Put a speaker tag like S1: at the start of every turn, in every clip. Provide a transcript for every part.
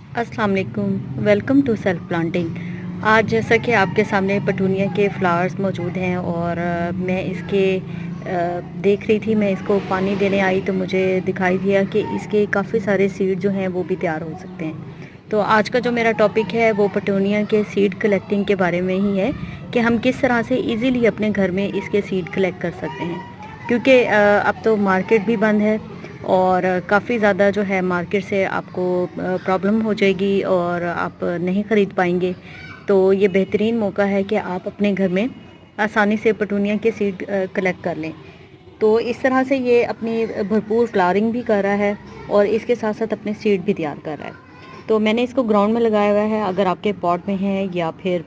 S1: अस्सलाम वालेकुम, welcome to self planting. आज जैसा कि आपके सामने पटूनिया के फ्लावर्स मौजूद हैं और मैं इसके देख रही थी, मैं इसको पानी देने आई तो मुझे दिखाई दिया कि इसके काफ़ी सारे सीड जो हैं वो भी तैयार हो सकते हैं। तो आज का जो मेरा टॉपिक है वो पटूनिया के सीड कलेक्टिंग के बारे में ही है कि हम किस तरह से इजीली अपने घर में इसके सीड कलेक्ट कर सकते हैं, क्योंकि अब तो मार्केट भी बंद है और काफ़ी ज़्यादा जो है मार्केट से आपको प्रॉब्लम हो जाएगी और आप नहीं ख़रीद पाएंगे। तो ये बेहतरीन मौका है कि आप अपने घर में आसानी से पटूनिया के सीड कलेक्ट कर लें। तो इस तरह से ये अपनी भरपूर फ्लावरिंग भी कर रहा है और इसके साथ साथ अपने सीड भी तैयार कर रहा है। तो मैंने इसको ग्राउंड में लगाया हुआ है। अगर आपके पॉट में है या फिर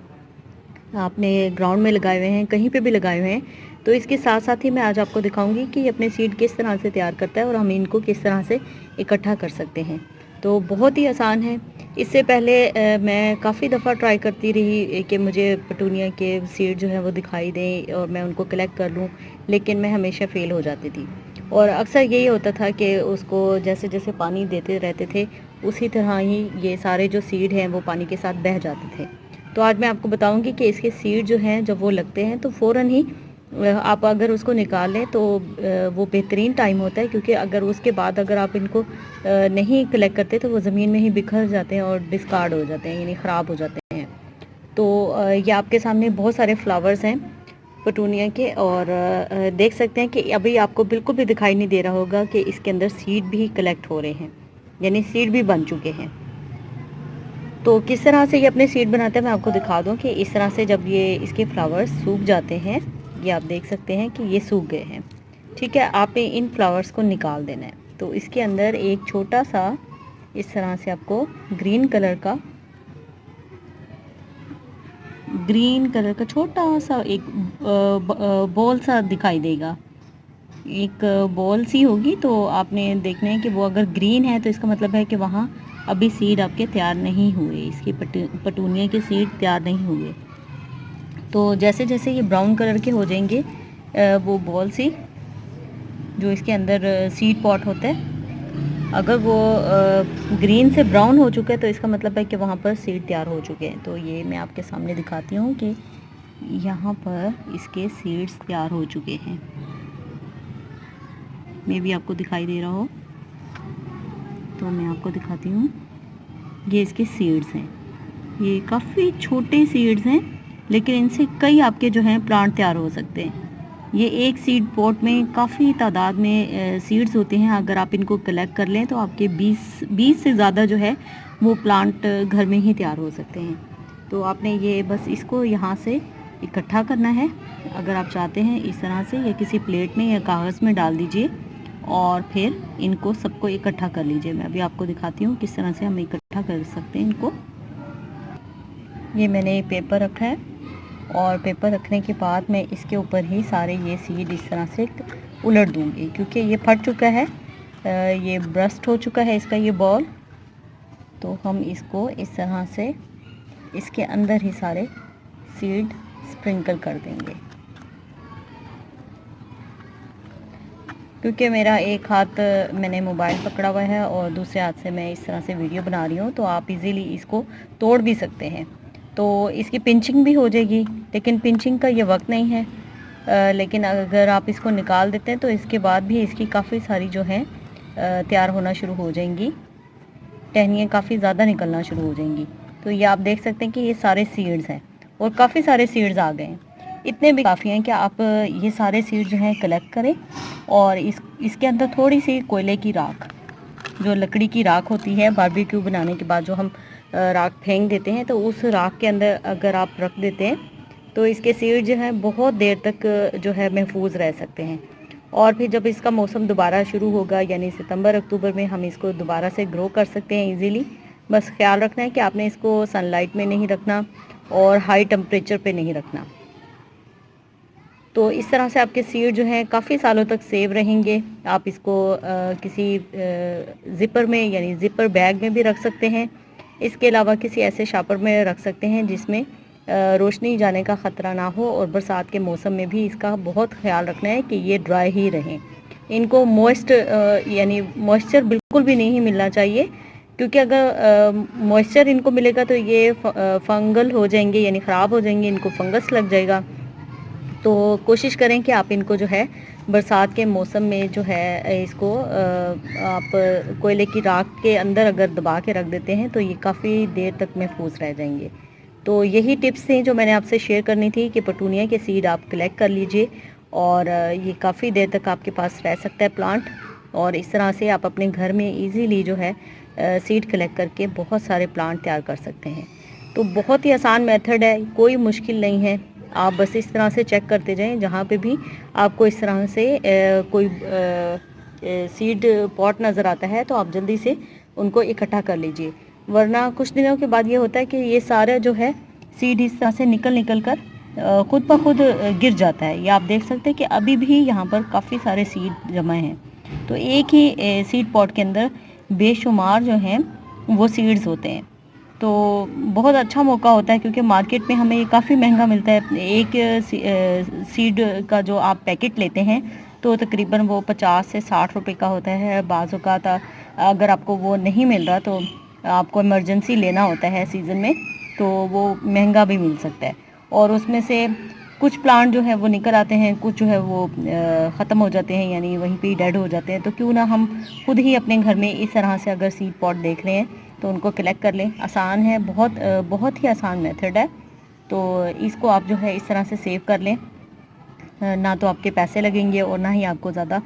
S1: आपने ग्राउंड में लगाए हुए हैं, कहीं पे भी लगाए हुए हैं, तो इसके साथ साथ ही मैं आज आपको दिखाऊंगी कि अपने सीड किस तरह से तैयार करता है और हम इनको किस तरह से इकट्ठा कर सकते हैं। तो बहुत ही आसान है। इससे पहले मैं काफ़ी दफ़ा ट्राई करती रही कि मुझे पटूनिया के सीड जो है वो दिखाई दें और मैं उनको कलेक्ट कर लूँ, लेकिन मैं हमेशा फ़ेल हो जाती थी। और अक्सर यही होता था कि उसको जैसे जैसे पानी देते रहते थे, उसी तरह ही ये सारे जो सीड हैं वो पानी के साथ बह जाते थे। तो आज मैं आपको बताऊंगी कि इसके सीड जो हैं जब वो लगते हैं तो फ़ौरन ही आप अगर उसको निकाल लें तो वो बेहतरीन टाइम होता है, क्योंकि अगर उसके बाद अगर आप इनको नहीं कलेक्ट करते तो वो ज़मीन में ही बिखर जाते हैं और डिस्कार्ड हो जाते हैं, यानी ख़राब हो जाते हैं। तो ये आपके सामने बहुत सारे फ्लावर्स हैं पटूनिया के और देख सकते हैं कि अभी आपको बिल्कुल भी दिखाई नहीं दे रहा होगा कि इसके अंदर सीड भी कलेक्ट हो रहे हैं, यानी सीड भी बन चुके हैं। तो किस तरह से ये अपने सीड बनाते हैं मैं आपको दिखा दूं कि इस तरह से जब ये इसके फ्लावर्स सूख जाते हैं, ये आप देख सकते हैं कि ये सूख गए हैं। ठीक है, आपने इन फ्लावर्स को निकाल देना है। तो इसके अंदर एक छोटा सा इस तरह से आपको ग्रीन कलर का छोटा सा एक बॉल सा दिखाई देगा। एक बॉल सी होगी, तो आपने देखना है कि वो अगर ग्रीन है तो इसका मतलब है कि वहाँ अभी सीड आपके तैयार नहीं हुए, इसके पटूनिया के सीड तैयार नहीं हुए। तो जैसे जैसे ये ब्राउन कलर के हो जाएंगे वो बॉल सी जो इसके अंदर सीड पॉट होता है, अगर वो ग्रीन से ब्राउन हो चुका है तो इसका मतलब है कि वहाँ पर सीड तैयार हो चुके हैं। तो ये मैं आपके सामने दिखाती हूँ कि यहाँ पर इसके सीड्स तैयार हो चुके हैं। मे भी आपको दिखाई दे रहा हो तो मैं आपको दिखाती हूँ। ये इसके सीड्स हैं, ये काफ़ी छोटे सीड्स हैं, लेकिन इनसे कई आपके जो हैं प्लांट तैयार हो सकते हैं। ये एक सीड पॉट में काफ़ी तादाद में सीड्स होते हैं। अगर आप इनको कलेक्ट कर लें तो आपके 20 से ज़्यादा जो है वो प्लांट घर में ही तैयार हो सकते हैं। तो आपने ये बस इसको यहाँ से इकट्ठा करना है। अगर आप चाहते हैं इस तरह से या किसी प्लेट में या कागज़ में डाल दीजिए और फिर इनको सबको इकट्ठा कर लीजिए। मैं अभी आपको दिखाती हूँ किस तरह से हम इकट्ठा कर सकते हैं इनको। ये मैंने पेपर रखा है और पेपर रखने के बाद मैं इसके ऊपर ही सारे ये सीड इस तरह से उलट दूँगी, क्योंकि ये फट चुका है, ये ब्रस्ट हो चुका है इसका ये बॉल। तो हम इसको इस तरह से इसके अंदर ही सारे सीड स्प्रिंकल कर देंगे। क्योंकि मेरा एक हाथ मैंने मोबाइल पकड़ा हुआ है और दूसरे हाथ से मैं इस तरह से वीडियो बना रही हूँ, तो आप इजीली इसको तोड़ भी सकते हैं। तो इसकी पिंचिंग भी हो जाएगी, लेकिन पिंचिंग का ये वक्त नहीं है। लेकिन अगर आप इसको निकाल देते हैं तो इसके बाद भी इसकी काफ़ी सारी जो है तैयार होना शुरू हो जाएंगी, टहनियाँ काफ़ी ज़्यादा निकलना शुरू हो जाएंगी। तो ये आप देख सकते हैं कि ये सारे सीड्स हैं और काफ़ी सारे सीड्स आ गए हैं। इतने भी काफ़ी हैं कि आप ये सारे सीड जो हैं कलेक्ट करें और इसके अंदर थोड़ी सी कोयले की राख, जो लकड़ी की राख होती है बारबेक्यू बनाने के बाद जो हम राख फेंक देते हैं, तो उस राख के अंदर अगर आप रख देते हैं तो इसके सीड जो हैं बहुत देर तक जो है महफूज रह सकते हैं। और फिर जब इसका मौसम दोबारा शुरू होगा, यानी सितंबर अक्टूबर में, हम इसको दोबारा से ग्रो कर सकते हैं इजीली। बस ख्याल रखना है कि आपने इसको सनलाइट में नहीं रखना और हाई टेम्परेचर पे नहीं रखना। तो इस तरह से आपके सीड जो हैं काफ़ी सालों तक सेव रहेंगे। आप इसको किसी ज़िपर में, यानी ज़िपर बैग में भी रख सकते हैं। इसके अलावा किसी ऐसे शापर में रख सकते हैं जिसमें रोशनी जाने का ख़तरा ना हो, और बरसात के मौसम में भी इसका बहुत ख्याल रखना है कि ये ड्राई ही रहें। इनको मॉइस्ट यानी मॉइस्चर बिल्कुल भी नहीं मिलना चाहिए, क्योंकि अगर मॉइस्चर इनको मिलेगा तो ये फंगल हो जाएंगे, यानी ख़राब हो जाएंगे, इनको फंगस लग जाएगा। तो कोशिश करें कि आप इनको जो है बरसात के मौसम में जो है इसको आप कोयले की राख के अंदर अगर दबा के रख देते हैं तो ये काफ़ी देर तक महफूज रह जाएंगे। तो यही टिप्स हैं जो मैंने आपसे शेयर करनी थी कि पटूनिया के सीड आप कलेक्ट कर लीजिए और ये काफ़ी देर तक आपके पास रह सकता है प्लांट। और इस तरह से आप अपने घर में इजीली जो है सीड कलेक्ट करके बहुत सारे प्लांट तैयार कर सकते हैं। तो बहुत ही आसान मेथड है, कोई मुश्किल नहीं है। आप बस इस तरह से चेक करते जाएं, जहाँ पे भी आपको इस तरह से कोई सीड पॉट नज़र आता है तो आप जल्दी से उनको इकट्ठा कर लीजिए, वरना कुछ दिनों के बाद ये होता है कि ये सारा जो है सीड इस तरह से निकल कर खुद ब खुद गिर जाता है। ये आप देख सकते हैं कि अभी भी यहाँ पर काफ़ी सारे सीड जमा हैं। तो एक ही सीड पॉट के अंदर बेशुमार जो हैं वो सीड्स होते हैं। तो बहुत अच्छा मौका होता है, क्योंकि मार्केट में हमें ये काफ़ी महंगा मिलता है। एक सीड का जो आप पैकेट लेते हैं तो तकरीबन वो 50 से 60 रुपए का होता है। बाज़ औक़ात अगर आपको वो नहीं मिल रहा तो आपको इमरजेंसी लेना होता है सीज़न में, तो वो महंगा भी मिल सकता है। और उसमें से कुछ प्लांट जो है वो निकल आते हैं, कुछ जो है वो ख़त्म हो जाते हैं, यानी वहीं पे ही डेड हो जाते हैं। तो क्यों ना हम खुद ही अपने घर में इस तरह से अगर सीड पॉट देख रहे हैं तो उनको कलेक्ट कर लें। आसान है, बहुत ही आसान मेथड है। तो इसको आप जो है इस तरह से सेव कर लें, ना तो आपके पैसे लगेंगे और ना ही आपको ज़्यादा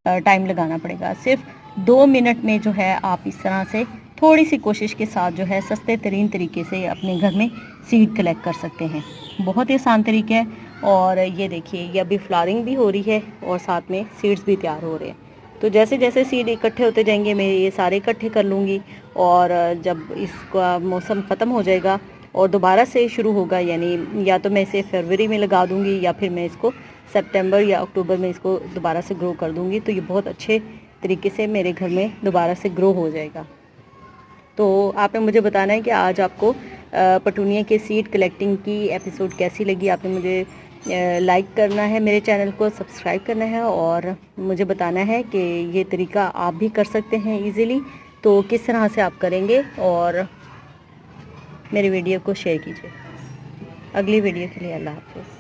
S1: टाइम लगाना पड़ेगा। सिर्फ 2 मिनट में जो है आप इस तरह से थोड़ी सी कोशिश के साथ जो है सस्ते तरीन तरीके से अपने घर में सीड कलेक्ट कर सकते हैं। बहुत ही आसान तरीके है। और ये देखिए, ये अभी फ्लावरिंग भी हो रही है और साथ में सीड्स भी तैयार हो रहे हैं। तो जैसे जैसे सीड इकट्ठे होते जाएंगे मैं ये सारे इकट्ठे कर लूँगी, और जब इसका मौसम ख़त्म हो जाएगा और दोबारा से शुरू होगा, यानी या तो मैं इसे फरवरी में लगा दूँगी या फिर मैं इसको सितंबर या अक्टूबर में इसको दोबारा से ग्रो कर दूँगी। तो ये बहुत अच्छे तरीके से मेरे घर में दोबारा से ग्रो हो जाएगा। तो आपने मुझे बताना है कि आज आपको पटूनिया के सीड कलेक्टिंग की एपिसोड कैसी लगी। आपने मुझे लाइक करना है, मेरे चैनल को सब्सक्राइब करना है और मुझे बताना है कि ये तरीका आप भी कर सकते हैं इजीली। तो किस तरह से आप करेंगे, और मेरी वीडियो को शेयर कीजिए। अगली वीडियो के लिए अल्लाह हाफ़िज़।